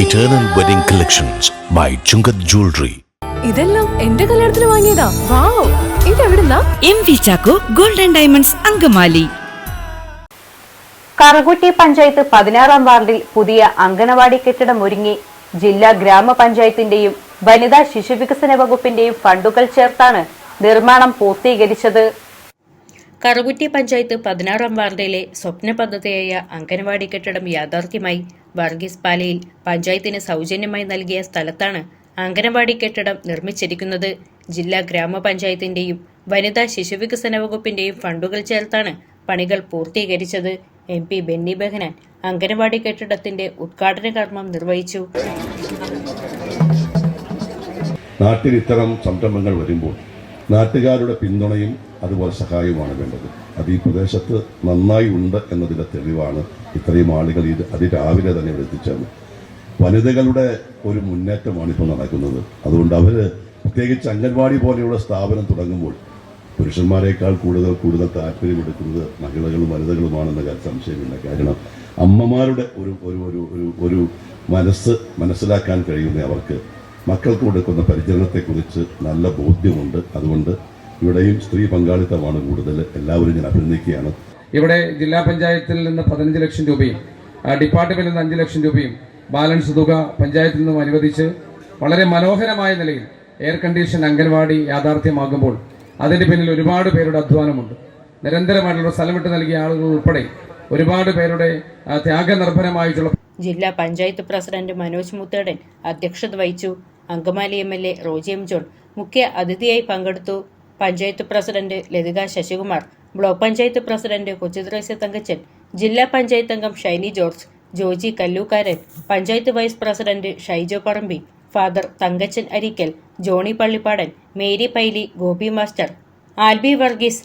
Eternal Wedding Collections by Chungat Jewelry. ഇതെല്ലാം എന്റെ കല്യാണത്തിന് വാങ്ങിയതാ. വാവ്, ഇതെവിടുന്നാ? MV Chacko golden diamonds Angamaly. Karukutty panchayat 16-ാം വാർഡിൽ പുതിയ അംഗനവാടി കെട്ടിടം ഒരുങ്ങി. ജില്ലാ ഗ്രാമപഞ്ചായത്തിന്റെയും വനിതാ ശിശുവികസന വകുപ്പിന്റെയും ഫണ്ടുകൾ ചേർത്താണ് നിർമ്മാണം പൂർത്തീകരിച്ചത്. കറുകുറ്റി പഞ്ചായത്ത് 16-ാം വാർഡിലെ സ്വപ്ന പദ്ധതിയായ അംഗനവാടി കെട്ടിടം യാഥാർത്ഥ്യമായി. വർഗീസ് പാലയിൽ പഞ്ചായത്തിന് സൗജന്യമായി നൽകിയ സ്ഥലത്താണ് അംഗനവാടി കെട്ടിടം നിർമ്മിച്ചിരിക്കുന്നത്. ജില്ലാ ഗ്രാമപഞ്ചായത്തിന്റെയും വനിതാ ശിശുവികസന വകുപ്പിന്റെയും ഫണ്ടുകൾ ചേർത്താണ് പണികൾ പൂർത്തീകരിച്ചത്. MP ബെന്നി ബെഹനാൻ അംഗനവാടി കെട്ടിടത്തിന്റെ ഉദ്ഘാടന കർമ്മം നിർവഹിച്ചു. നാട്ടിൽ ഇത്തരം സംരംഭങ്ങൾ വരുമ്പോൾ നാട്ടുകാരുടെ പിന്തുണയും അതുപോലെ സഹായവുമാണ് വേണ്ടത്. അത് ഈ പ്രദേശത്ത് നന്നായി ഉണ്ട് എന്നതിൻ്റെ തെളിവാണ് ഇത്രയും ആളുകൾ അതിരാവിലെ തന്നെ ഇവിടെ എത്തിച്ചത്. വനിതകളുടെ ഒരു മുന്നേറ്റമാണ് ഇപ്പോൾ നടക്കുന്നത്. അതുകൊണ്ട് അവർ പ്രത്യേകിച്ച് അംഗൻവാടി പോലെയുള്ള സ്ഥാപനം തുടങ്ങുമ്പോൾ പുരുഷന്മാരെക്കാൾ കൂടുതൽ താല്പര്യമെടുക്കുന്നത് മഹിളകളും വനിതകളുമാണെന്ന കാര്യം സംശയമില്ല. കാരണം അമ്മമാരുടെ ഒരു മനസ്സിലാക്കാൻ കഴിയുന്ന അവർക്ക് മക്കൾക്ക് കൊടുക്കുന്ന പരിചരണത്തെക്കുറിച്ച് നല്ല ബോധ്യമുണ്ട്. അതുകൊണ്ട് ഇവിടെയും സ്ത്രീ പങ്കാളിത്തമാണ് കൂടുതൽ. എല്ലാവരും ഞാൻ അഭിനന്ദിക്കുകയാണ്. ഇവിടെ ജില്ലാ പഞ്ചായത്തിൽ നിന്ന് 15 ലക്ഷം രൂപയും ഡിപ്പാർട്ട്മെന്റിൽ നിന്ന് 5 ലക്ഷം രൂപയും ബാലൻസ് തുക പഞ്ചായത്തിൽ നിന്നും അനുവദിച്ച് വളരെ മനോഹരമായ നിലയിൽ എയർ കണ്ടീഷൻ അംഗൻവാടി യാഥാർത്ഥ്യമാകുമ്പോൾ അതിന്റെ പിന്നിൽ ഒരുപാട് പേരുടെ അധ്വാനമുണ്ട്. നിരന്തരമായിട്ടുള്ള സ്ഥലം വിട്ട് നൽകിയ ആളുകൾ ഉൾപ്പെടെ ഒരുപാട് പേരുടെ ത്യാഗനിർഭരമായിട്ടുള്ള. ജില്ലാ പഞ്ചായത്ത് പ്രസിഡന്റ് മനോജ് മുത്തേടൻ അധ്യക്ഷത വഹിച്ചു. Angamaly MLA Roji M. John മുഖ്യ അതിഥിയായി പങ്കെടുത്തു. Panchayat president Lathika Sasikumar, block panchayat president Kochuthresia Thankachan, ജില്ലാ പഞ്ചായത്ത് അംഗം Shiny George, Joji Kallookkaran, panchayat vice president Shaijo Parambi, father Thankachan Arikkal, Johny Pallippadan, Mary Paily, Gopi master, Alby Varghese.